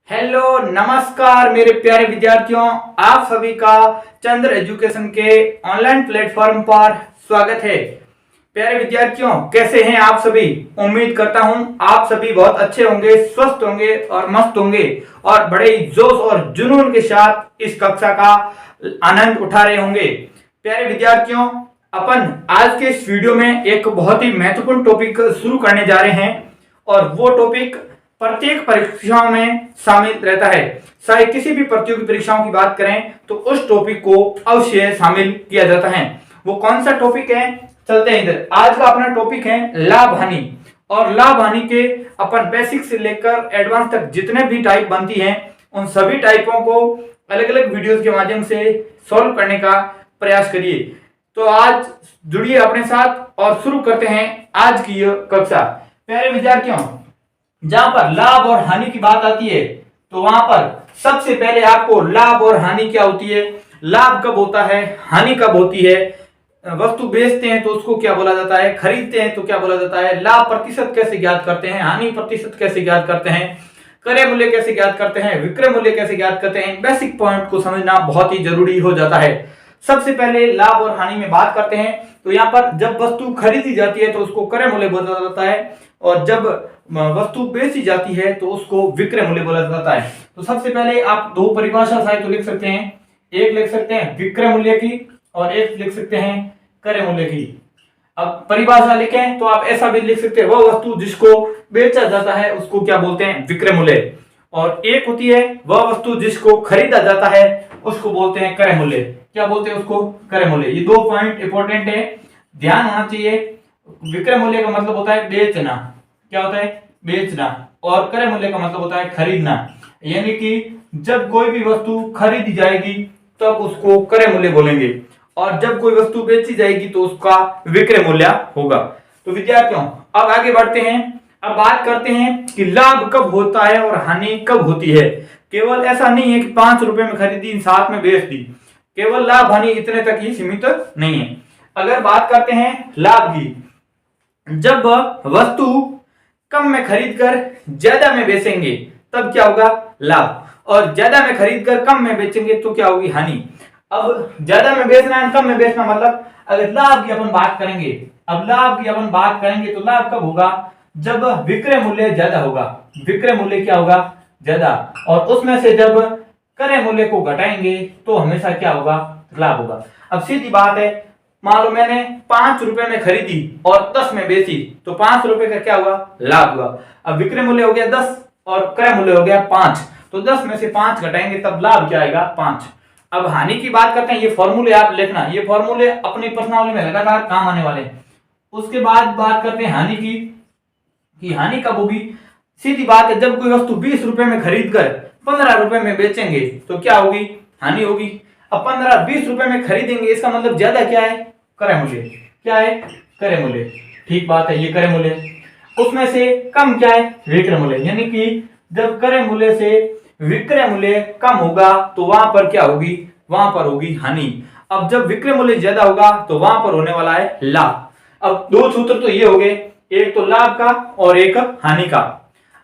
Hello नमस्कार मेरे प्यारे विद्यार्थियों, आप सभी का चंद्र एजुकेशन के ऑनलाइन प्लेटफॉर्म पर स्वागत है। प्यारे विद्यार्थियों, कैसे हैं आप सभी? उम्मीद करता हूं आप सभी बहुत अच्छे होंगे, स्वस्थ होंगे और मस्त होंगे और बड़े ही जोश और जुनून के साथ इस कक्षा का आनंद उठा रहे होंगे। प्यारे विद्यार्थियों, अपन आज के इस वीडियो में एक बहुत ही महत्वपूर्ण टॉपिक शुरू करने जा रहे हैं और वो टॉपिक प्रत्येक परीक्षाओं में शामिल रहता है। चाहे किसी भी प्रतियोगी परीक्षाओं की बात करें तो उस टॉपिक को अवश्य शामिल किया जाता है। वो कौन सा टॉपिक है, चलते हैं इधर। आज का अपना टॉपिक है लाभ हानि, और लाभ हानि के अपन बेसिक से लेकर एडवांस तक जितने भी टाइप बनती हैं उन सभी टाइपों को अलग अलग वीडियोस के माध्यम से सॉल्व करने का प्रयास करिए। तो आज जुड़िए अपने साथ और शुरू करते हैं आज की यह कक्षा। प्यारे विद्यार्थियों, जहां पर लाभ और हानि की बात आती है तो वहां पर सबसे पहले आपको लाभ और हानि क्या होती है, लाभ कब होता है, हानि कब होती है, वस्तु बेचते हैं तो उसको क्या बोला जाता है, खरीदते हैं तो क्या बोला जाता है, लाभ प्रतिशत कैसे ज्ञात करते हैं, हानि प्रतिशत कैसे ज्ञात करते हैं, क्रय मूल्य कैसे ज्ञात करते हैं, विक्रय मूल्य कैसे ज्ञात करते हैं। बेसिक पॉइंट को समझना बहुत ही जरूरी हो जाता है। सबसे पहले लाभ और हानि में बात करते हैं तो यहाँ पर जब वस्तु खरीदी जाती है तो उसको क्रय मूल्य बोला जाता है और जब वस्तु बेची जाती है तो उसको विक्रय मूल्य बोला जाता है। तो सबसे पहले आप दो परिभाषा शायद तो लिख सकते हैं, एक लिख सकते हैं विक्रय मूल्य की और एक लिख सकते हैं क्रय मूल्य की। अब परिभाषा लिखें तो आप ऐसा भी लिख सकते हैं, वह वस्तु जिसको बेचा जाता है उसको क्या बोलते हैं, विक्रय मूल्य। और एक होती है वह वस्तु जिसको खरीदा जाता है उसको बोलते हैं क्रय मूल्य। क्या बोलते हैं उसको, क्रय मूल्य। ये दो पॉइंट इंपॉर्टेंट है, ध्यान होना चाहिए। विक्रय मूल्य का मतलब होता है बेचना, क्या होता है, बेचना, और क्रय मूल्य का मतलब होता है खरीदना। यानी कि जब कोई भी वस्तु खरीदी जाएगी तब उसको क्रय मूल्य बोलेंगे और जब कोई वस्तु बेची जाएगी तो उसका विक्रय मूल्य होगा। तो विद्यार्थियों, अब आगे बढ़ते हैं। अब बात करते हैं कि लाभ कब होता है और हानि कब होती है। केवल ऐसा नहीं है कि 5 रुपए में खरीदी 7 में बेच दी, केवल लाभ हानि इतने तक ही सीमित नहीं है। अगर बात करते हैं लाभ की, जब वस्तु कम में खरीदकर ज्यादा में बेचेंगे तब क्या होगा, लाभ, और ज्यादा में खरीदकर कम में बेचेंगे तो क्या होगी, हानि। अब ज्यादा में बेचना है, कम में बेचना, मतलब अगर लाभ की अपन बात करेंगे, अब लाभ की अपन बात करेंगे तो लाभ कब होगा, जब विक्रय मूल्य ज्यादा होगा। विक्रय मूल्य क्या होगा, ज्यादा, और उसमें से जब क्रय मूल्य को घटाएंगे तो हमेशा क्या होगा, लाभ होगा। अब सीधी बात है, मान लो मैंने 5 रुपए में खरीदी और 10 में बेची तो 5 रुपए का क्या हुआ, लाभ हुआ। अब विक्रय मूल्य हो गया 10 और क्रय मूल्य हो गया 5, तो 10 में से 5 घटाएंगे तब लाभ क्या आएगा, 5। अब हानि की बात करते हैं, ये फॉर्मूले आप लिखना, ये फॉर्मूले अपनी प्रश्नावली में लगातार काम आने वाले हैं। उसके बाद बात करते हैं हानि की, कि हानि कब होगी। सीधी बात है, जब कोई वस्तु 20 रुपए में खरीद कर 15 रुपए में बेचेंगे तो क्या होगी, हानि होगी। अब 15-20 रुपए में खरीदेंगे, इसका मतलब ज्यादा क्या है, क्रय मूल्य। क्या है, क्रय मूल्य, ठीक बात है, ये क्रय मूल्य। उसमें से कम क्या है, विक्रय मूल्य। यानी कि जब क्रय मूल्य से विक्रय मूल्य कम होगा तो वहां पर क्या होगी, वहां पर होगी हानि। अब जब विक्रय मूल्य ज्यादा होगा तो वहां पर होने वाला है लाभ। अब दो सूत्र तो ये हो गए, एक तो लाभ का और एक हानि का।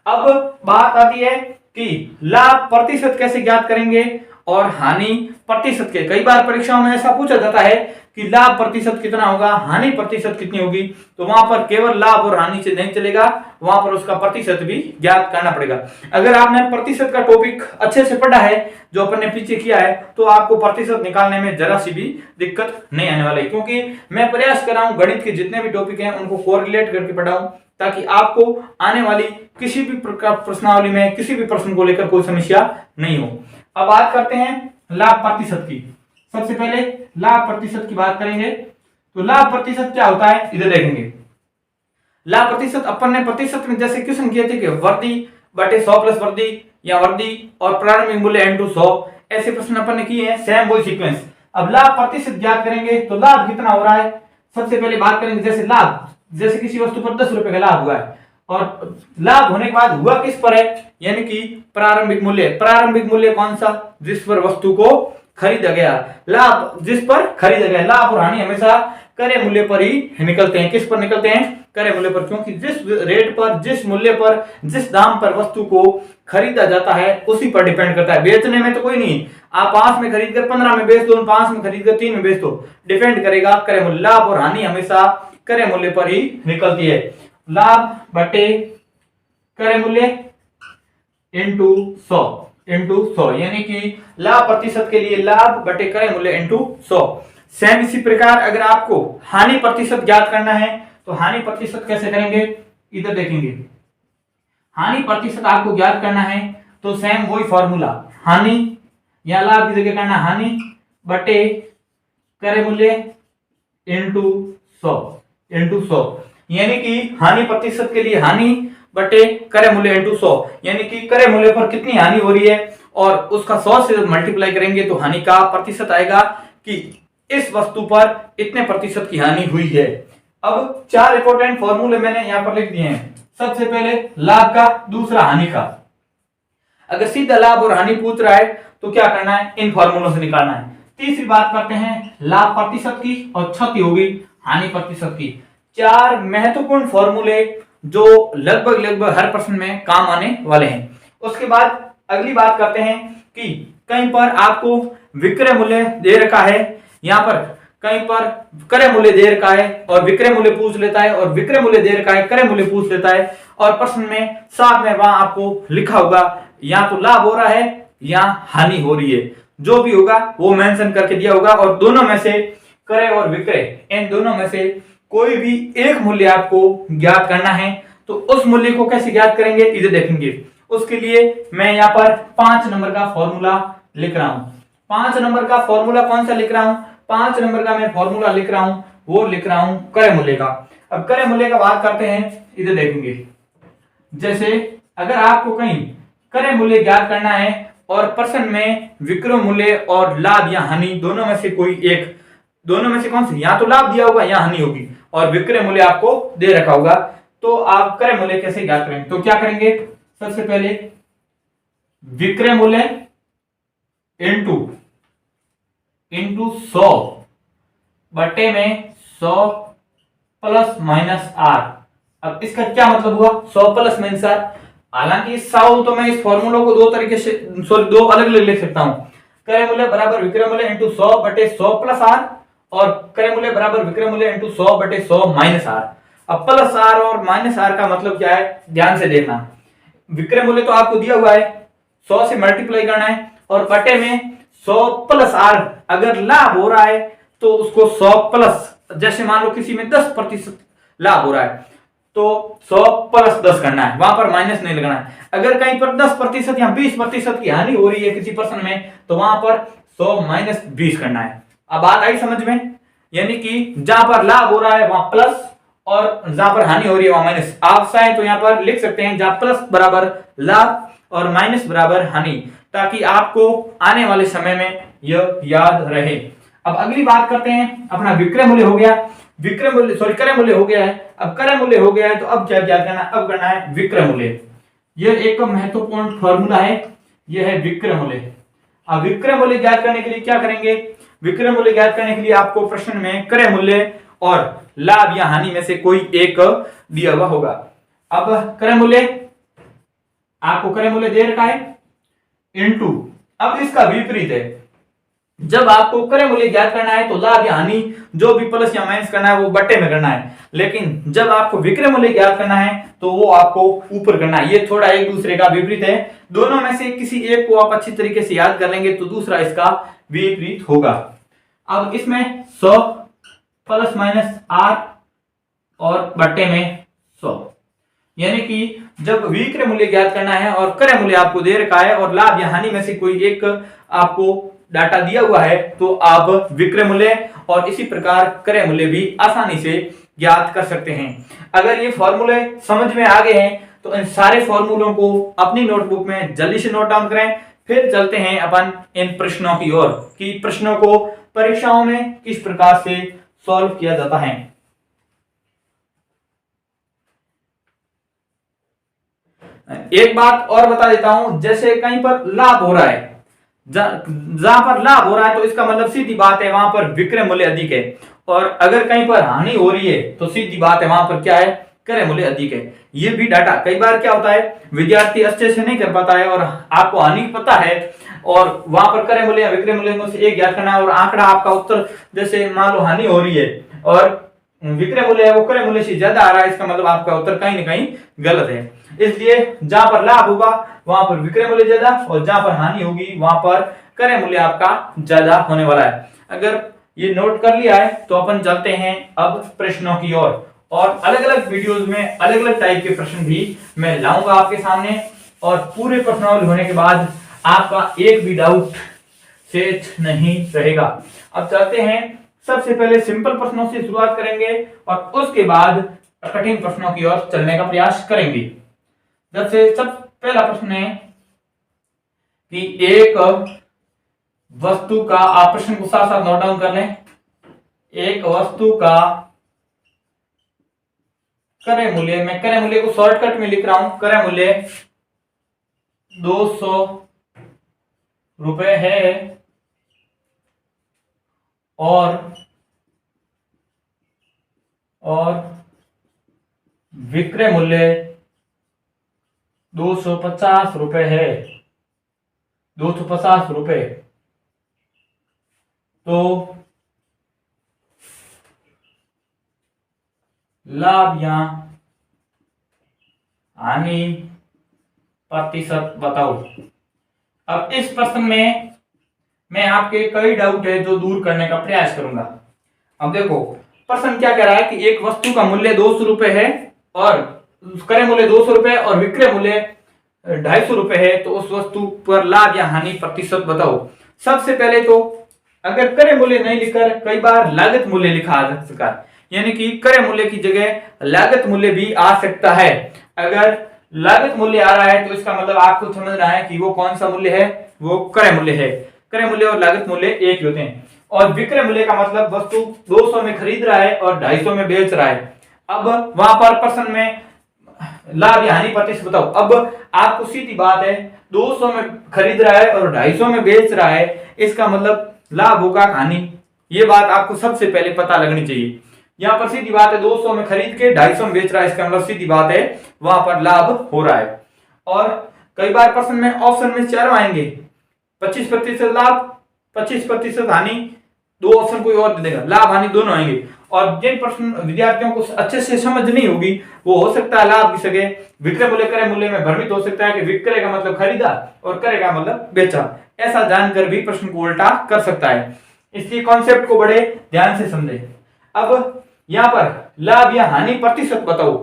अब बात आती है कि लाभ प्रतिशत कैसे ज्ञात करेंगे और हानि प्रतिशत के। कई बार परीक्षाओं में ऐसा पूछा जाता है कि लाभ प्रतिशत कितना होगा, हानि प्रतिशत कितनी होगी, तो वहां पर केवल लाभ और हानि से नहीं चलेगा, वहां पर उसका प्रतिशत भी ज्ञात करना पड़ेगा। अगर आपने प्रतिशत का टॉपिक अच्छे से पढ़ा है जो अपन ने पीछे किया है तो आपको प्रतिशत निकालने में जरा सी भी दिक्कत नहीं आने वाली, क्योंकि मैं प्रयास कर रहा हूं गणित के जितने भी टॉपिक हैं उनको कोरिलेट करके पढ़ाऊं ताकि आपको आने वाली किसी भी प्रकार प्रश्नावली में किसी भी प्रश्न को लेकर कोई समस्या नहीं हो। अब बात करते हैं लाभ प्रतिशत की। सबसे पहले लाभ प्रतिशत की बात करेंगे तो लाभ प्रतिशत क्या होता है, इधर देखेंगे। लाभ प्रतिशत अपन ने प्रतिशत में जैसे क्वेश्चन किए थे कि वर्दी बटे 100 प्लस वर्दी या वर्दी और प्रारंभिक मूल्य इनटू 100, ऐसे प्रश्न अपन ने किए हैं, सेम वही सीक्वेंस। अब लाभ प्रतिशत ज्ञात करेंगे तो लाभ कितना हो रहा है, सबसे पहले बात करेंगे जैसे लाभ, जैसे किसी वस्तु पर 10 रुपए का लाभ हुआ है और लाभ होने के बाद हुआ किस पर है, यानी कि प्रारंभिक मूल्य। प्रारंभिक मूल्य कौन सा, जिस पर वस्तु को खरीदा गया, लाभ जिस पर खरीदा गया। लाभ और हानि हमेशा क्रय मूल्य पर ही निकलते हैं। किस पर निकलते हैं? क्रय मूल्य पर, क्योंकि जिस रेट पर, जिस मूल्य पर, जिस दाम पर वस्तु को खरीदा जाता है उसी पर डिपेंड करता है। बेचने में तो कोई नहीं, आप 5 में खरीद कर 15 में बेच दो, 5 में खरीद कर 3 में बेच दो, डिपेंड करेगा क्रय मूल्य। लाभ और हानि हमेशा क्रय मूल्य पर ही निकलती है। लाभ बटे क्रय मूल्य इंटू 100 यानी कि लाभ प्रतिशत के लिए लाभ बटे क्रय मूल्य इंटू 100। सेम इसी प्रकार अगर आपको हानि प्रतिशत ज्ञात करना है तो हानि प्रतिशत कैसे करेंगे, इधर देखेंगे। हानि प्रतिशत आपको ज्ञात करना है तो सेम वही फॉर्मूला, हानि या लाभ की जगह करना हानि बटे क्रय मूल्य इंटू 100 यानी कि हानि प्रतिशत के लिए हानि बटे क्रय मूल्य इंटू 100 यानी कि क्रय मूल्य पर कितनी हानि हो रही है और उसका 100 से मल्टीप्लाई करेंगे तो हानि का प्रतिशत आएगा कि इस वस्तु पर इतने प्रतिशत की हानि हुई है। अब 4 इंपॉर्टेंट फॉर्मूले मैंने यहां पर लिख दिए हैं। सबसे पहले लाभ का, दूसरा हानि का। अगर सीधा लाभ और हानि पूछ रहा है तो क्या करना है, इन फॉर्मूलों से निकालना है। तीसरी बात करते हैं लाभ प्रतिशत की और क्षति होगी हानि प्रतिशत की। 4 महत्वपूर्ण फॉर्मूले जो लगभग हर प्रश्न में काम आने वाले हैं। उसके बाद अगली बात करते हैं कि कहीं पर आपको विक्रय मूल्य दे रखा है, यहां पर कहीं पर क्रय मूल्य दे रखा है और विक्रय मूल्य पूछ लेता है, और विक्रय मूल्य दे रखा है क्रय मूल्य पूछ लेता है, और प्रश्न में साथ में वहां आपको लिखा होगा या तो लाभ हो रहा है या हानि हो रही है, जो भी होगा वो मेंशन करके दिया होगा। और दोनों में से क्रय और विक्रय, इन दोनों में से कोई भी एक मूल्य आपको ज्ञात करना है तो उस मूल्य को कैसे ज्ञात करेंगे, इधर देखेंगे। उसके लिए मैं यहाँ पर 5 नंबर का फॉर्मूला लिख रहा हूं। 5 नंबर का फॉर्मूला कौन सा लिख रहा हूं? 5 नंबर का मैं फॉर्मूला लिख रहा हूं, वो लिख रहा हूं क्रय मूल्य का। अब क्रय मूल्य का बात करते हैं, इधर देखेंगे। जैसे अगर आपको कहीं क्रय मूल्य ज्ञात करना है और प्रश्न में विक्रय मूल्य और लाभ या हानि दोनों में से कोई एक, दोनों में से कौन सी, या तो लाभ दिया होगा या हानि होगी, और विक्रय मूल्य आपको दे रखा होगा, तो आप क्रय मूल्य कैसे ज्ञात करेंगे? तो क्या करेंगे, सबसे पहले विक्रय मूल्य इंटू 100 बटे में 100 प्लस माइनस आर। अब इसका क्या मतलब हुआ, 100 प्लस माइनस आर। हालांकि 100 तो मैं इस फॉर्मूला को दो तरीके से, दो अलग अलग लिख सकता हूं। क्रय मूल्य बराबर विक्रय मूल्य इंटू 100 बटे 100 प्लस आर, और क्रय मूल्य बराबर विक्रय मूल्य इंटू 100 बटे 100 माइनस आर। अब प्लस आर और माइनस आर का मतलब क्या है, ध्यान से देखना। विक्रय मूल्य तो आपको दिया हुआ है, 100 से मल्टीप्लाई करना है, और बटे में 100 प्लस आर। अगर लाभ हो रहा है तो उसको 100 प्लस, जैसे मान लो किसी में 10% लाभ हो रहा है तो 100 प्लस 10 करना है, वहां पर माइनस नहीं लगाना है। अगर कहीं पर 10% या 20% की हानि हो रही है किसी प्रश्न में तो वहां पर 100 माइनस 20 करना है। अब बात आई समझ में, यानी कि जहां पर लाभ हो रहा है वहां प्लस और जहां पर हानि हो रही है वहां माइनस। आप चाहें तो यहां पर लिख सकते हैं जहां प्लस बराबर लाभ और माइनस बराबर हानि, ताकि आपको आने वाले समय में यह याद रहे। अब अगली बात करते हैं, अपना विक्रय मूल्य हो गया, विक्रय मूल्य क्रय मूल्य हो गया है। अब क्रय मूल्य हो गया है तो अब क्या ज्ञात करना, अब करना है विक्रय मूल्य। यह एक महत्वपूर्ण फॉर्मूला है, यह है विक्रय मूल्य। अब विक्रय मूल्य ज्ञात करने के लिए क्या करेंगे, विक्रय मूल्य ज्ञात करने के लिए आपको प्रश्न में क्रय मूल्य और लाभ या हानि में से कोई एक दिया हुआ होगा। अब क्रय मूल्य, आपको क्रय मूल्य दे रखा है इनटू, अब इसका विपरीत है, जब आपको क्रय मूल्य ज्ञात करना है तो लाभ या हानि जो भी प्लस या माइनस करना है वो बट्टे में करना है, लेकिन जब आपको विक्रय मूल्य ज्ञात करना है तो वो आपको ऊपर करना है। ये थोड़ा एक दूसरे का विपरीत है, दोनों में से किसी एक को आप अच्छी तरीके से याद कर लेंगे तो दूसरा इसका विपरीत होगा। अब इसमें 100 प्लस माइनस आर और बट्टे में 100, यानी कि जब विक्रय मूल्य ज्ञात करना है और क्रय मूल्य आपको दे रखा है और लाभ या हानि में से कोई एक आपको डाटा दिया हुआ है तो आप विक्रय मूल्य और इसी प्रकार क्रय मूल्य भी आसानी से ज्ञात कर सकते हैं। अगर ये फॉर्मूले समझ में आ गए हैं तो इन सारे फॉर्मूलों को अपनी नोटबुक में जल्दी से नोट डाउन करें। फिर चलते हैं अपन इन प्रश्नों की ओर कि प्रश्नों को परीक्षाओं में किस प्रकार से सॉल्व किया जाता है। एक बात और बता देता हूं, जैसे कहीं पर लाभ हो रहा है, जहां पर लाभ हो रहा है तो इसका मतलब सीधी बात है वहां पर विक्रय मूल्य अधिक है, और अगर कहीं पर हानि हो रही है तो सीधी बात है वहां पर क्या है, क्रय मूल्य अधिक है। ये भी डाटा कई बार क्या होता है, विद्यार्थी अच्छे से नहीं कर पाता है और आपको हानि पता है और वहां पर क्रय मूल्य या विक्रय मूल्य में से एक ज्ञात करना है और आंकड़ा आपका उत्तर, जैसे मान लो हानि हो रही है और विक्रय मूल्य है वो क्रय मूल्य से ज्यादा आ रहा है, इसका मतलब आपका उत्तर कहीं ना कहीं गलत है। इसलिए जहां पर लाभ होगा वहां पर विक्रय मूल्य ज्यादा और जहां पर हानि होगी वहां पर क्रय मूल्य आपका ज्यादा होने वाला है। अगर ये नोट कर लिया है तो अपन चलते हैं अब प्रश्नों की ओर और अलग अलग वीडियोस में अलग अलग टाइप के प्रश्न भी मैं लाऊंगा आपके सामने और पूरे प्रश्नावली होने के बाद आपका एक भी डाउट शेष नहीं रहेगा। अब चलते हैं, सबसे पहले सिंपल प्रश्नों से शुरुआत करेंगे और उसके बाद कठिन प्रश्नों की ओर चलने का प्रयास करेंगे। जैसे सब पहला प्रश्न है कि एक वस्तु का, आप प्रश्न को साथ साथ नोट डाउन कर लें, एक वस्तु का क्रय मूल्य, मैं क्रय मूल्य को शॉर्टकट में लिख रहा हूं, क्रय मूल्य 200 रुपए है और विक्रय मूल्य 250 रुपए है, 250 रुपए, तो लाभ या हानि प्रतिशत बताओ। अब इस प्रश्न में मैं आपके कई डाउट है जो दूर करने का प्रयास करूंगा। अब देखो प्रश्न क्या कह रहा है कि एक वस्तु का मूल्य 200 रुपए है और क्रय मूल्य 200 रुपए और विक्रय मूल्य 250 रुपए है, तो उस वस्तु पर लाभ या हानि प्रतिशत बताओ। सबसे पहले तो अगर क्रय मूल्य नहीं लिखकर कई बार लागत मूल्य लिखा जा सकता है, यानी कि क्रय मूल्य की जगह लागत मूल्य भी आ सकता है। अगर लागत मूल्य आ रहा है तो इसका मतलब आपको समझना है कि वो कौन सा मूल्य है, वो क्रय मूल्य है। क्रय मूल्य और लागत मूल्य एक ही होते हैं। और विक्रय मूल्य का मतलब वस्तु 200 में खरीद रहा है और 250 में बेच रहा है। अब वहां पर प्रश्न में लाभ या हानि प्रतिशत बताओ। अब आपको सीधी बात है, 200 में खरीद रहा है और 250 में बेच रहा है, इसका मतलब लाभ होगा हानि, ये बात आपको सबसे पहले पता लगनी चाहिए। यहाँ पर सीधी बात है 200 में खरीद के 250 में बेच रहा है, इसका मतलब सीधी बात है वहां पर लाभ हो रहा है। और कई बार प्रश्न में ऑप्शन में चारों आएंगे, 25% लाभ 25% हानि, दो ऑप्शन कोई और दे देगा, लाभ हानि दोनों आएंगे। और जिन प्रश्न विद्यार्थियों को अच्छे से समझ नहीं होगी वो हो सकता है लाभ की जगह विक्रय मूल्य क्रय मूल्य में भ्रमित हो सकता है कि विक्रय का मतलब खरीदा और क्रय का मतलब बेचा, ऐसा जानकर भी प्रश्न को उल्टा कर सकता है। इसलिए कॉन्सेप्ट को बड़े ध्यान से समझे। अब यहाँ पर लाभ या हानि प्रतिशत बताओ,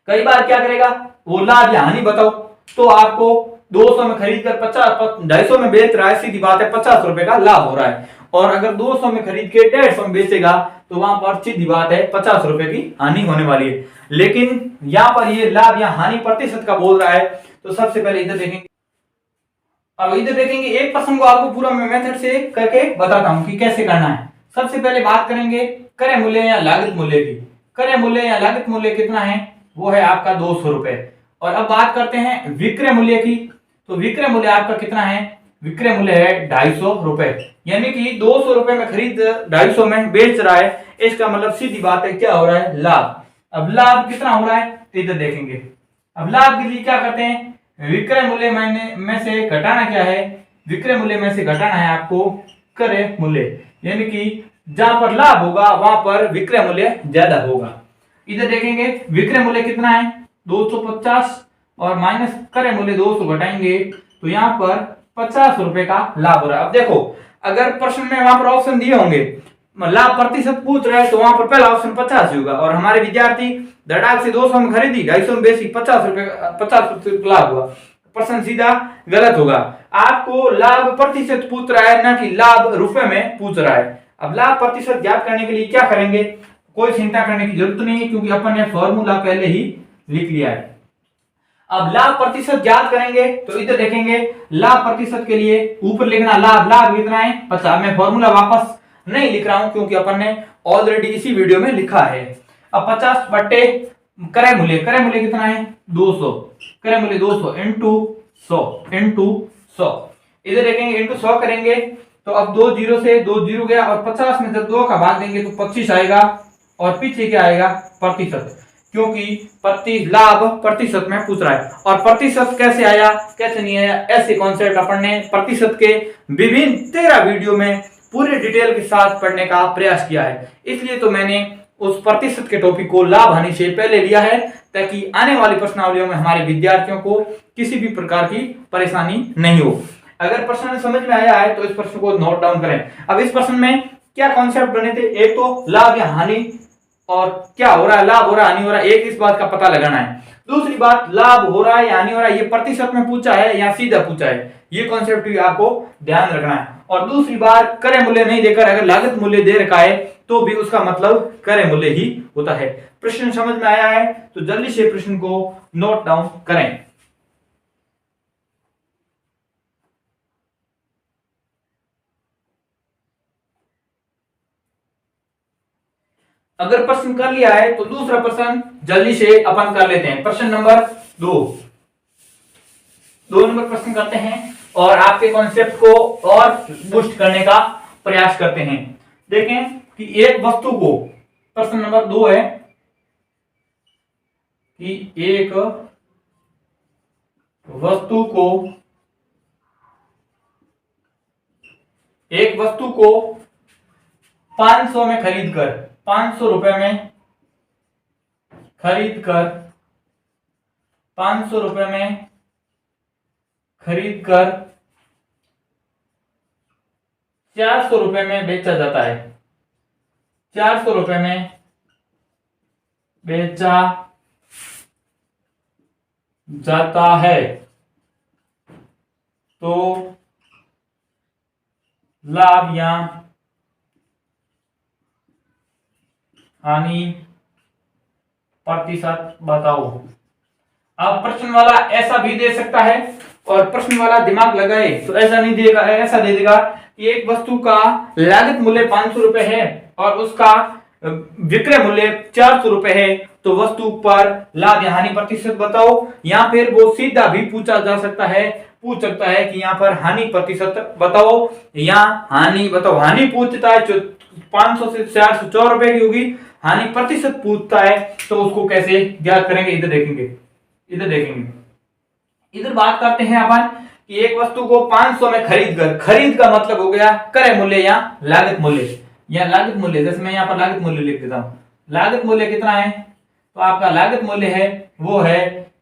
कई बार क्या करेगा वो लाभ या हानि बताओ, तो आपको 200 में खरीद कर 250 में बेच रहा है, सीधी बात है 50 रुपए का लाभ हो रहा है। और अगर 200 में खरीद के 150 में बेचेगा तो वहां पर सीधी बात है 50 रुपए की हानि होने वाली है। लेकिन यहाँ पर ये लाभ या हानि प्रतिशत का बोल रहा है, तो सबसे पहले इधर देखेंगे। अब इधर देखेंगे एक प्रश्न को आपको पूरा मेथड से करके बताता हूं कि कैसे करना है। सबसे पहले बात करेंगे क्रय मूल्य या लागत मूल्य की। क्रय मूल्य या लागत मूल्य कितना है, वो है आपका 200 रुपए। और अब बात करते हैं विक्रय मूल्य की, तो विक्रय मूल्य आपका कितना है, विक्रय मूल्य है 250 रुपए, यानी कि 200 रुपए में खरीद 250 में बेच रहा है, इसका मतलब सीधी बात है क्या हो रहा है, लाभ। अब लाभ कितना हो रहा है इधर देखेंगे। अब लाभ के लिए क्या करते हैं, विक्रय मूल्य में से घटाना क्या है, विक्रय मूल्य में से घटाना है आपको क्रय मूल्य, यानी कि जहां पर लाभ होगा वहां पर विक्रय मूल्य ज्यादा होगा। इधर देखेंगे विक्रय मूल्य कितना है 250 और माइनस क्रय मूल्य 200 घटाएंगे तो यहाँ पर 50 रुपए का लाभ हो रहा है। अब देखो अगर प्रश्न में वहां पर ऑप्शन दिए होंगे, लाभ प्रतिशत पूछ रहा है, तो वहां पर पहला ऑप्शन 50 होगा और हमारे विद्यार्थी धड़ाक से 200 में खरीदी 250 में बेची 50 रुपए लाभ हुआ, प्रश्न सीधा गलत होगा। आपको लाभ प्रतिशत पूछ रहा है ना कि लाभ रुपए में पूछ रहा है। अब लाभ प्रतिशत ज्ञात करने के लिए क्या करेंगे, कोई चिंता करने की जरूरत नहीं है क्योंकि अपन ने फॉर्मूला पहले ही लिख लिया है। अब लाभ प्रतिशत ज्ञात करेंगे तो इधर देखेंगे लाभ प्रतिशत के लिए ऊपर लिखना लाभ कितना है 50। मैं फॉर्मूला वापस नहीं लिख रहा हूं क्योंकि अपन ने ऑलरेडी इसी वीडियो में लिखा है। अब 50 बट्टे क्रय मूल्य कितना है 200, क्रय मूल्य 200 इंटू 100 इधर देखेंगे इंटू 100 करेंगे तो अब 2 जीरो से 2 जीरो गया और 50 में जब 2 का भाग देंगे तो 25 आएगा और पीछे क्या आएगा प्रतिशत, क्योंकि लाभ प्रतिशत में पूछ रहा है। और प्रतिशत कैसे आया कैसे नहीं आया, ऐसे कॉन्सेप्ट अपन ने प्रतिशत के विभिन्न 13 वीडियो में पूरे डिटेल के साथ पढ़ने का प्रयास किया है। इसलिए तो मैंने उस प्रतिशत के टॉपिक को लाभ हानि से पहले लिया है, ताकि आने वाली प्रश्नावलियों में हमारे विद्यार्थियों को किसी भी प्रकार की परेशानी नहीं हो। अगर प्रश्न समझ में आया है तो इस प्रश्न को नोट डाउन करें। अब इस प्रश्न में क्या कॉन्सेप्ट बने थे, एक तो लाभ या हानि और क्या हो रहा है, लाभ हो रहा है हानि हो रहा है, एक इस बात का पता लगाना है। दूसरी बात, लाभ हो रहा है या हानि हो रहा है ये प्रतिशत में पूछा है या सीधा पूछा है, ये कॉन्सेप्ट भी आपको ध्यान रखना है। और दूसरी बात, क्रय मूल्य नहीं देकर अगर लागत मूल्य दे रखा है तो भी उसका मतलब क्रय मूल्य ही होता है। प्रश्न समझ में आया है तो जल्दी से प्रश्न को नोट डाउन करें। अगर प्रश्न कर लिया है तो दूसरा प्रश्न जल्दी से अपन कर लेते हैं। प्रश्न नंबर 2 नंबर प्रश्न करते हैं और आपके कॉन्सेप्ट को और बूस्ट करने का प्रयास करते हैं। देखें कि एक वस्तु को, प्रश्न नंबर 2 है कि एक वस्तु को 500 में खरीद कर 500 रुपए में खरीद कर 500 रुपए में खरीद कर 400 रुपए में बेचा जाता है, 400 रुपए में बेचा जाता है, तो लाभ या हानि प्रतिशत बताओ। अब प्रश्न वाला ऐसा भी दे सकता है और प्रश्न वाला दिमाग लगाए तो ऐसा नहीं देगा, ऐसा दे देगा कि एक वस्तु का लागत मूल्य 500 रुपए है और उसका विक्रय मूल्य 400 रुपए है, तो वस्तु पर लाभ या हानि प्रतिशत बताओ। या फिर वो सीधा भी पूछ सकता है कि यहाँ पर हानि प्रतिशत बताओ या हानि बताओ। हानि पूछता है 500 से 404 रुपए की होगी, हानि प्रतिशत पूछता है तो उसको कैसे ज्ञात करेंगे, इधर देखेंगे। इधर बात करते हैं अपन कि एक वस्तु को 500 में खरीद का मतलब हो गया क्रय मूल्य या लागत मूल्य। जैसे मैं यहाँ पर लागत मूल्य लिख देता हूं। लागत मूल्य कितना है, तो आपका लागत मूल्य है वो है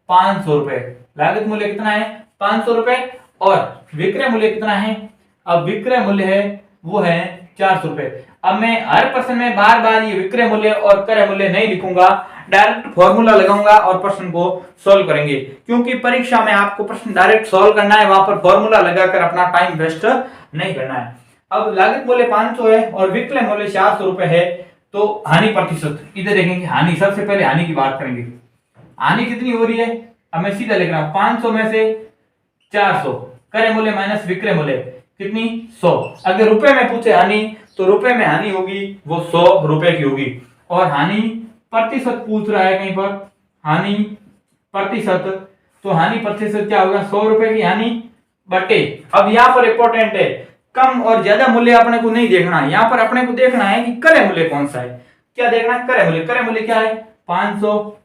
500 रुपए। लागत मूल्य कितना है 500 रुपए और विक्रय मूल्य कितना है, अब विक्रय मूल्य है वो है 400 रुपए। अब मैं हर प्रश्न में बार बार ये विक्रय मूल्य और क्रय मूल्य नहीं लिखूंगा, डायरेक्ट फॉर्मूला लगाऊंगा और प्रश्न को सॉल्व करेंगे, क्योंकि परीक्षा में आपको प्रश्न डायरेक्ट सॉल्व करना है, वहां पर फॉर्मूला लगाकर अपना टाइम वेस्ट नहीं करना है। अब लागत मूल्य 500 है और विक्रय मूल्य 400 रुपए है, तो हानि प्रतिशत इधर देखेंगे। हानि, सबसे पहले हानि की बात करेंगे। हानि कितनी हो रही है, अब मैं सीधा लिख रहा हूं 500 में से 400, क्रय मूल्य माइनस विक्रय मूल्य कितनी 100। अगर रुपए में पूछे हानि तो रुपए में हानि होगी वो 100 रुपए की होगी। और हानि प्रतिशत पूछ रहा है कहीं पर, हानि प्रतिशत, तो हानि प्रतिशत क्या होगा 100 रुपए की हानि बटे। अब यहाँ पर इंपॉर्टेंट है, कम और ज्यादा मूल्य अपने को नहीं देखना है, यहाँ पर अपने को देखना है कि क्रय मूल्य कौन सा है। क्या देखना है, क्रय मूल्य क्या है 500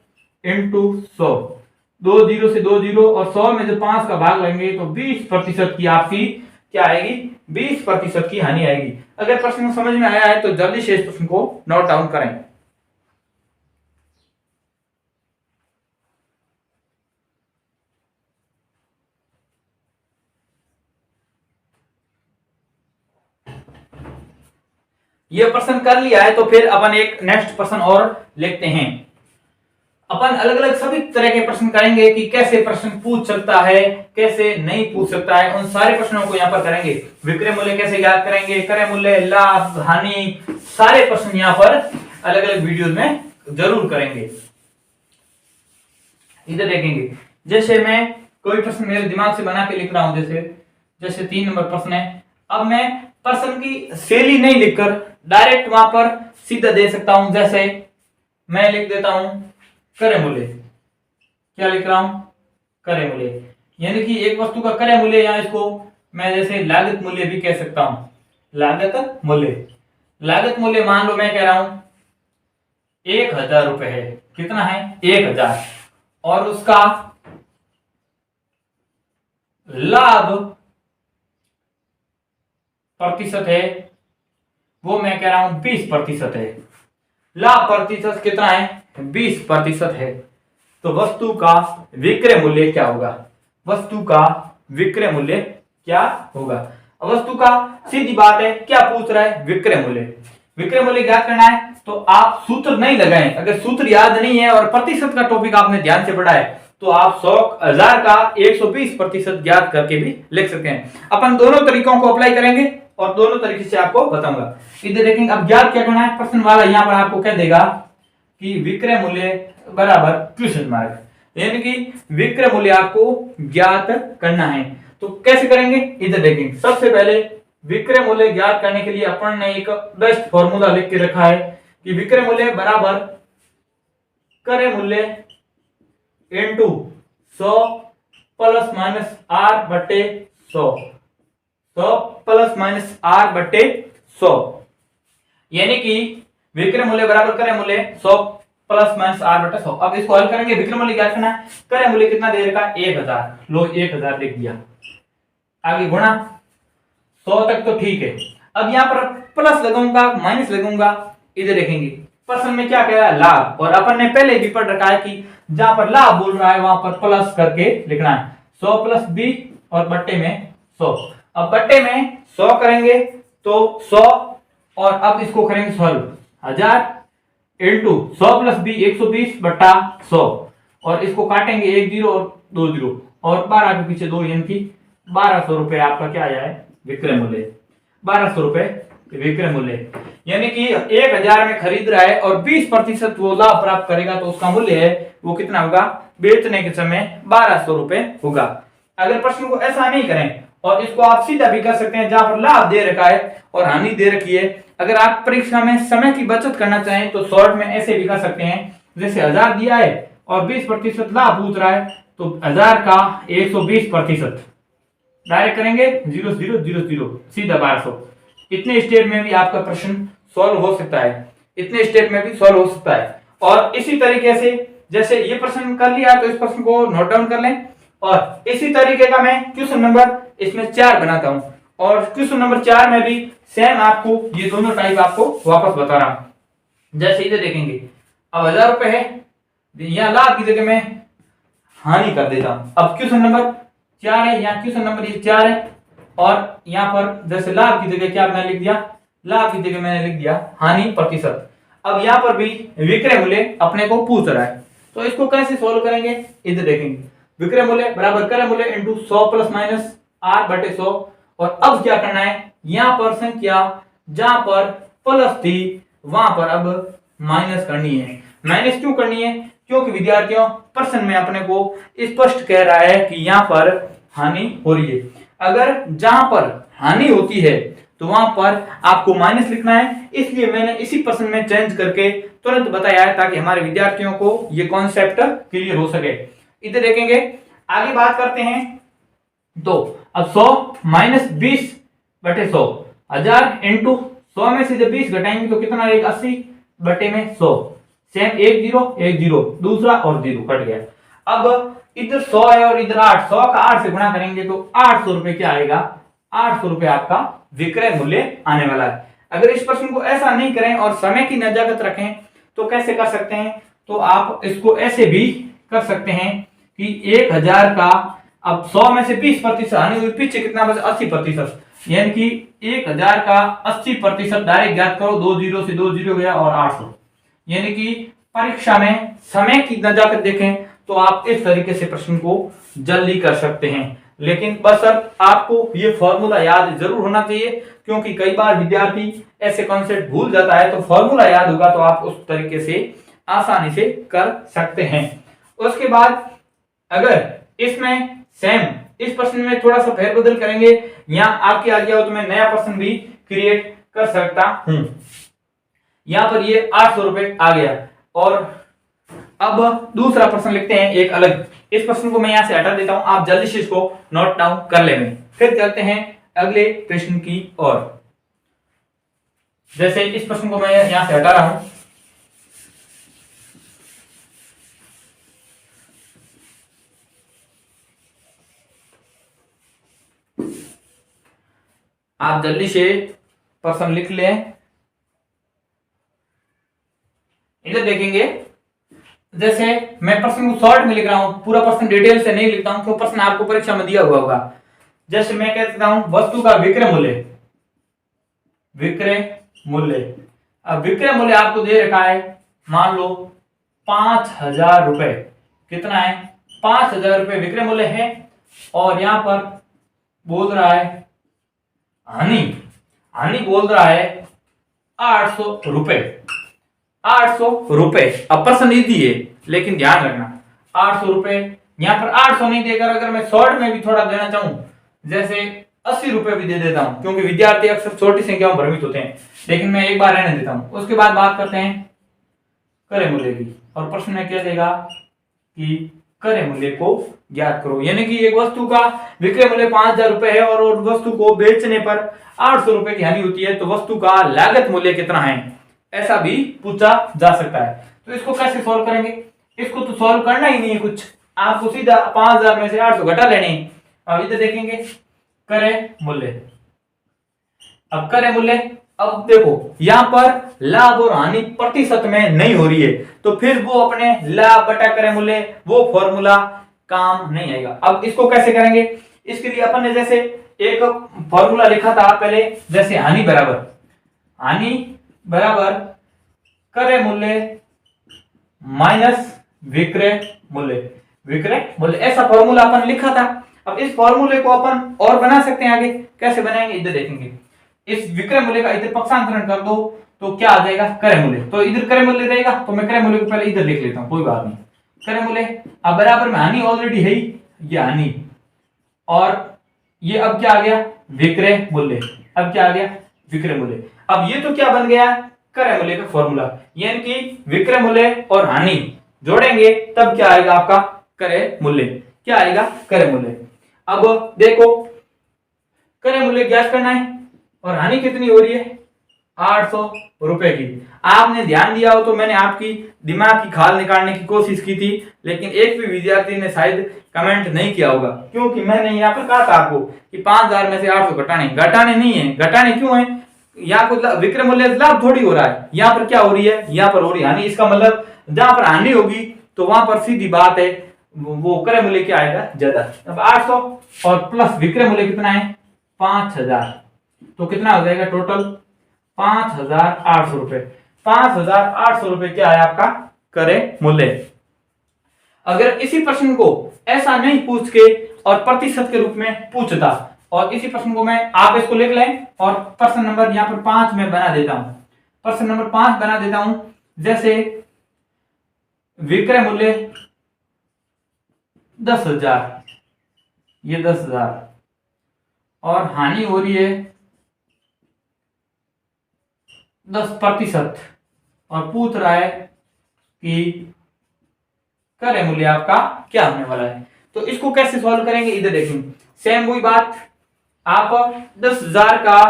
इंटू 100, 2 जीरो से 2 जीरो और 100 में जो 5 का भाग लेंगे तो 20% की आपकी क्या आएगी, 20% की हानि आएगी। अगर प्रश्न समझ में आया है तो जल्दी से इस प्रश्न को नोट डाउन करें। ये प्रश्न कर लिया है तो फिर अपन एक नेक्स्ट प्रश्न और लिखते हैं। अपन अलग अलग सभी तरह के प्रश्न करेंगे कि कैसे प्रश्न पूछ सकता है, कैसे नहीं पूछ सकता है, उन सारे प्रश्नों को यहाँ पर करेंगे। विक्रय मूल्य कैसे ज्ञात करेंगे, क्रय मूल्य, लाभ, हानि, सारे प्रश्न यहाँ पर अलग अलग वीडियोस में जरूर करेंगे। इधर देखेंगे, जैसे मैं कोई प्रश्न मेरे दिमाग से बना के लिख रहा हूं, जैसे 3 नंबर प्रश्न है। अब मैं प्रश्न की शैली नहीं लिखकर डायरेक्ट वहां पर सीधा दे सकता हूं। जैसे मैं लिख देता हूं क्रय मूल्य, क्या लिख रहा हूं क्रय मूल्य, यानी कि एक वस्तु का क्रय मूल्य, या इसको मैं जैसे लागत मूल्य भी कह सकता हूं। लागत मूल्य। लागत मूल्य मान लो मैं कह रहा हूं 1000 रुपए है। कितना है? 1000। और उसका लाभ प्रतिशत है, वो मैं कह रहा हूं 20% है। लाभ प्रतिशत कितना है? 20% है। तो वस्तु का विक्रय मूल्य क्या होगा? वस्तु का विक्रय मूल्य क्या होगा? वस्तु का सीधी बात है, क्या पूछ रहा है? विक्रय मूल्य। विक्रय मूल्य ज्ञात करना है तो आप सूत्र नहीं लगाएं। अगर सूत्र याद नहीं है और प्रतिशत का टॉपिक आपने ध्यान से पढ़ा है तो आप 100,000 का 120% ज्ञात करके भी लिख सकते हैं। अपन दोनों तरीकों को अप्लाई करेंगे और दोनों तरीके से आपको बताऊंगा। इधर देखेंगे, अब ज्ञात क्या करना है? प्रश्न वाला यहां पर आपको कह देगा कि विक्रय मूल्य बराबर क्वेश्चन मार्क, यानी कि विक्रय मूल्य आपको ज्ञात करना है। तो कैसे करेंगे? इधर देखेंगे। सबसे पहले विक्रय मूल्य ज्ञात करने के लिए अपन ने एक बेस्ट फॉर्मूला लिख के रखा है कि विक्रय मूल्य बराबर क्रय मूल्य इनटू 100 प्लस माइनस आर बटे 100, 100 प्लस माइनस आर बटे 100, यानी कि विक्रय मूल्य बराबर क्रय मूल्य 100 प्लस माइनस आर बटे 100। अब इसको हल करेंगे। विक्रय मूल्य क्या करना है? क्रय मूल्य कितना दे रखा है? 1000। लो 1000 लिख दिया, आगे गुणा 100 तक तो ठीक है। अब यहां पर प्लस लगाऊंगा माइनस लगाऊंगा। इधर देखेंगे प्रश्न में क्या कह रहा है? लाभ। और अपन ने पहले भी पढ़ रखा है कि जहां पर लाभ बोल रहा है वहां पर प्लस करके लिखना है। 100 प्लस बी और बट्टे में 100। अब बट्टे में 100 करेंगे तो 100 और अब इसको करेंगे सॉल्व। 1000 इंटू 100 प्लस बी 120 बट्टा 100 और इसको काटेंगे 1 0 और 2 0 और 12 के पीछे 2, यानी कि 1200 रुपए आपका क्या आया है? विक्रय मूल्य। 1200 रुपए विक्रय मूल्य, यानी कि 1000 में खरीद रहा है और 20% वो लाभ प्राप्त करेगा तो उसका मूल्य है वो कितना होगा? बेचने के समय 1200 रुपए होगा। अगर प्रश्न को ऐसा नहीं करें और इसको आप सीधा भी कर सकते हैं, जहां पर लाभ दे रखा है और हानि दे रखी है। अगर आप परीक्षा में समय की बचत करना चाहें तो शॉर्ट में ऐसे भी कर सकते हैं, जैसे 1000 दिया है और 20% लाभ पूछ रहा है तो 1000 का 120% डायरेक्ट करेंगे 0 0 0 0 सीधा 1200। इतने स्टेप में भी आपका प्रश्न सॉल्व हो सकता है, इतने स्टेप में भी सॉल्व हो सकता है। और इसी तरीके से जैसे ये प्रश्न कर लिया तो इस प्रश्न को नोट डाउन कर लें। और इसी तरीके का मैं क्वेश्चन नंबर इसमें 4 बनाता हूं और क्वेश्चन नंबर 4 में भी सेम आपको ये दोनों टाइप आपको वापस बता रहा हूं। जैसे इधर देखेंगे, अब 1000 रुपए है, यहां लाभ की जगह में हानि कर देता हूं। अब क्वेश्चन नंबर 4 है, यहाँ क्वेश्चन नंबर ये 4 है और यहाँ पर जैसे लाभ की जगह क्या मैंने लिख दिया? लाभ की जगह मैंने लिख दिया हानि प्रतिशत। अब यहाँ पर भी विक्रय मूल्य अपने को पूछ रहा है तो इसको कैसे सोल्व करेंगे? इधर देखेंगे, विक्रय मूल्य बराबर क्रय मूल्य इंटू 100 प्लस माइनस आर बटे 100। और अब क्या करना है? यहाँ पर संख्या जहां पर प्लस थी वहां पर अब माइनस करनी है। माइनस क्यों करनी है? क्योंकि विद्यार्थियों प्रश्न में अपने को स्पष्ट कह रहा है कि यहाँ पर हानि हो रही है। अगर जहां पर हानि होती है तो वहां पर आपको माइनस लिखना है, इसलिए मैंने इसी प्रश्न में चेंज करके तुरंत बताया है ताकि हमारे विद्यार्थियों को ये कॉन्सेप्ट क्लियर हो सके। इधर देखेंगे, आगे बात करते हैं। तो अब 100 माइनस 20 बटे 100, 1000 इंटू 100 में से जब 20 घटाएंगे तो कितना रहेगा? 80 बटे में 100। सेम 1 0 1 0 दूसरा और 0 कट गया। अब इधर 100 है और इधर 8, 100 का 8 से गुणा करेंगे तो 800 रुपए क्या आएगा? 800 रुपए आपका विक्रय मूल्य आने वाला है। अगर इस प्रश्न को ऐसा नहीं करें और समय की नजाकत रखें तो कैसे कर सकते हैं? तो आप इसको ऐसे भी कर सकते हैं कि 1000 का अब 100 में से 20% हानि हुई, पीछे कितना बचा? 80%, यानी कि 1000 का 80% डायरेक्ट ज्ञात करो। 2 0 से 2 0 गया और 800, यानी कि परीक्षा में समय की नजाकत देखें तो आप इस तरीके से प्रश्न को जल्दी कर सकते हैं। लेकिन बस आपको ये फॉर्मूला याद जरूर होना चाहिए, क्योंकि कई बार विद्यार्थी ऐसे कॉन्सेप्ट भूल जाता है। तो फॉर्मूला याद होगा तो आप उस तरीके से आसानी से कर सकते हैं। उसके बाद अगर इसमें सेम इस प्रश्न में थोड़ा सा फेरबदल करेंगे, यहाँ आपके आ गया हो तो मैं नया प्रश्न भी क्रिएट कर सकता हूं। यहाँ पर ये 800 रुपए आ गया और अब दूसरा प्रश्न लिखते हैं एक अलग। इस प्रश्न को मैं यहां से हटा देता हूं, आप जल्दी से इसको नोट डाउन कर लेंगे। फिर चलते हैं अगले प्रश्न की ओर। जैसे इस प्रश्न को मैं यहां से हटा रहा हूं। आप जल्दी से प्रश्न लिख लें। इधर देखेंगे, जैसे मैं प्रश्न को शॉर्ट में लिख रहा हूं, पूरा प्रश्न डिटेल से नहीं लिखता हूं क्योंकि प्रश्न आपको परीक्षा में दिया हुआ होगा। जैसे मैं कह देता हूं वस्तु का विक्रय मूल्य, विक्रय मूल्य। अब विक्रय मूल्य आपको दे रखा है, मान लो 5,000 रुपए। कितना है? 5,000 रुपए विक्रय मूल्य है। और यहां पर बोल रहा है हानि, हानि बोल रहा है 800 रुपए, 800 रुपए। अब प्रश्न नहीं दिए, लेकिन ध्यान रखना 800 रुपए। यहां पर 800 नहीं देकर अगर मैं शॉर्ट में भी थोड़ा देना चाहूं, जैसे 80 रुपए भी दे देता हूं, क्योंकि विद्यार्थी अक्सर छोटी संख्याओं भ्रमित होते हैं, लेकिन मैं एक बार रहने देता हूं। उसके बाद बात करते हैं क्रय मूल्य की। और प्रश्न में क्या देगा कि क्रय मूल्य को ज्ञात करो, यानी कि एक वस्तु का विक्रय मूल्य 5,000 रुपए है और वस्तु को बेचने पर 800 रुपए की हानि होती है, तो वस्तु का लागत मूल्य कितना है, ऐसा भी पूछा जा सकता है। तो इसको कैसे सॉल्व करेंगे? इसको तो सॉल्व करना ही नहीं है कुछ, आपको सीधा 5,000 में से 800 घटा लेने हैं। अब इधर देखेंगे क्रय मूल्य। अब क्रय मूल्य, अब देखो यहां पर लाभ और हानि प्रतिशत में नहीं हो रही है, तो फिर वो अपने लाभ बटा क्रय मूल्य वो फॉर्मूला काम नहीं आएगा। अब इसको कैसे करेंगे? इसके लिए अपन ने जैसे एक फॉर्मूला लिखा था पहले, जैसे हानि बराबर क्रय मूल्य माइनस विक्रय मूल्य, विक्रय मूल्य, ऐसा फॉर्मूला अपन लिखा था। अब इस फॉर्मूले को अपन और बना सकते हैं आगे, कैसे बनाएंगे इधर देखेंगे। इस विक्रय मूल्य का इधर पक्षांतरण कर दो तो क्या आ जाएगा? क्रय मूल्य। तो इधर क्रय मूल्य रहेगा, तो मैं क्रय मूल्य को पहले इधर लिख लेता हूं, कोई बात नहीं। क्रय मूल्य अब बराबर में हानि ऑलरेडी है, ये हानि, और ये अब क्या आ गया? विक्रय मूल्य। अब क्या आ गया? विक्रय मूल्य। अब ये तो क्या बन गया? क्रय मूल्य का फॉर्मूला, यानी कि विक्रय मूल्य और हानि जोड़ेंगे तब क्या आएगा आपका? क्रय मूल्य। क्या आएगा? क्रय मूल्य। अब देखो क्रय मूल्य ज्ञात करना है और हानि कितनी हो रही है? 800 रुपए की। आपने ध्यान दिया हो तो मैंने आपकी दिमाग की खाल निकालने की कोशिश की थी, लेकिन एक भी विद्यार्थी ने शायद कमेंट नहीं किया होगा, क्योंकि मैंने यहाँ पर कहा था आपको कि 5,000 में से 800 घटाने नहीं है। घटाने क्यों है? यहाँ को विक्रय मूल्य लाभ थोड़ी हो रहा है, यहाँ पर क्या हो रही है? यहाँ पर हो रही है हानि। इसका मतलब जहां पर हानि होगी तो वहां पर सीधी बात है वो क्रय मूल्य क्या आएगा? ज्यादा। अब 800 और प्लस विक्रय मूल्य कितना है? 5,000, तो कितना हो जाएगा टोटल? 5,800 रुपए। 5,800 रुपए क्या है आपका? क्रय मूल्य। अगर इसी प्रश्न को ऐसा नहीं पूछ के और प्रतिशत के रूप में पूछता, और इसी प्रश्न को मैं, आप इसको लिख लें और प्रश्न नंबर यहां पर 5 में बना देता हूं, प्रश्न नंबर 5 बना देता हूं। जैसे विक्रय मूल्य 10,000, ये 10,000, और हानि हो रही है 10%, और पूछ रहा है कि क्रय मूल्य आपका क्या होने वाला है। तो इसको कैसे सॉल्व करेंगे? इधर देखेंगे सेम वही बात, आप 10,000 का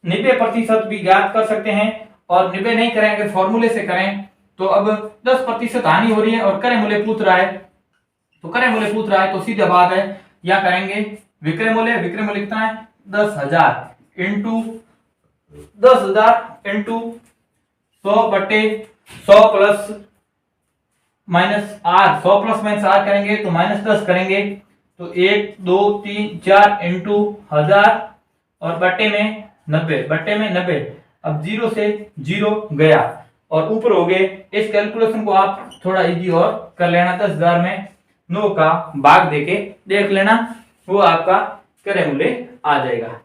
90% भी ज्ञात कर सकते हैं, और 90 नहीं करें अगर फॉर्मूले से करें तो अब 10% हानि हो रही है और क्रय मूल्य पूछ रहा है, तो क्रय मूल्य पूछ रहा है तो सीधा बात है या करेंगे विक्रय मूल्य। विक्रय मूल्य कितना है? 10,000 इंटू 10,000 इंटू 100 बटे 100 plus minus R, 100 plus minus R करेंगे तो -10 करेंगे, तो 1 2 3 4 इंटू 1000 और बटे में 90, बटे में 90। अब 0 से 0 गया और ऊपर हो गए। इस कैलकुलेशन को आप थोड़ा इजी और कर लेना, 10,000 में 9 का भाग देके देख लेना, वो आपका क्रय मूल्य आ जाएगा।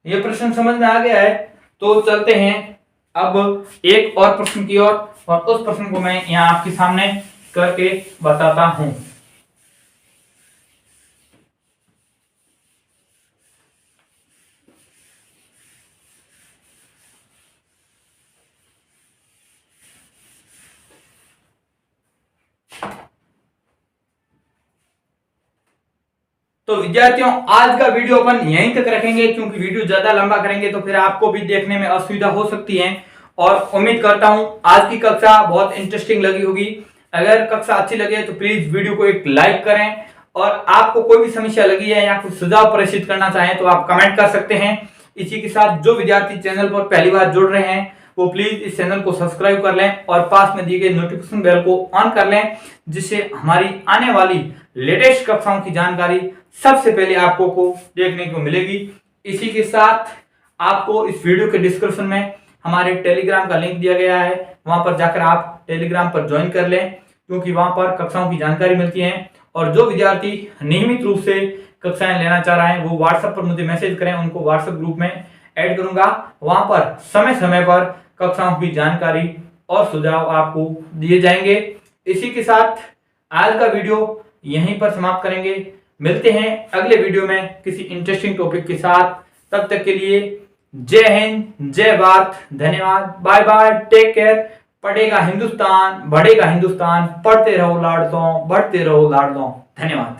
ये प्रश्न समझ में आ गया है? तो चलते हैं अब एक और प्रश्न की ओर, और उस प्रश्न को मैं यहां आपके सामने करके बताता हूं। तो विद्यार्थियों, आज का वीडियो अपन यहीं तक रखेंगे, क्योंकि वीडियो ज्यादा लंबा करेंगे तो फिर आपको भी देखने में असुविधा हो सकती है। और उम्मीद करता हूं आज की कक्षा बहुत इंटरेस्टिंग लगी होगी। अगर कक्षा अच्छी लगे तो प्लीज वीडियो को एक लाइक करें, और आपको कोई भी समस्या लगी है या कुछ सुझाव प्रेषित करना चाहें तो आप कमेंट कर सकते हैं। इसी के साथ जो विद्यार्थी चैनल पर पहली बार जुड़ रहे हैं वो प्लीज इस चैनल को सब्सक्राइब कर लें और पास में दिए गए नोटिफिकेशन बेल को ऑन कर लें, जिससे हमारी आने वाली लेटेस्ट कक्षाओं की जानकारी सबसे पहले आपको को देखने को मिलेगी। इसी के साथ आपको इस वीडियो के डिस्क्रिप्शन में हमारे टेलीग्राम का लिंक दिया गया है, वहां पर जाकर आप टेलीग्राम पर ज्वाइन कर लें, क्योंकि वहां पर कक्षाओं की जानकारी मिलती है। और जो विद्यार्थी नियमित रूप से कक्षाएं लेना चाह रहे हैं वो व्हाट्सएप पर मुझे मैसेज करें, उनको व्हाट्सएप ग्रुप में ऐड करूंगा। वहां पर समय समय पर कक्षाओं की जानकारी और सुझाव आपको दिए जाएंगे। इसी के साथ आज का वीडियो यहीं पर समाप्त करेंगे। मिलते हैं अगले वीडियो में किसी इंटरेस्टिंग टॉपिक के साथ। तब तक के लिए जय हिंद, जय भारत, धन्यवाद, बाय बाय, टेक केयर। पढ़ेगा हिंदुस्तान, बढ़ेगा हिंदुस्तान, पढ़ते रहो लाडलों, बढ़ते रहो लाडलों। धन्यवाद।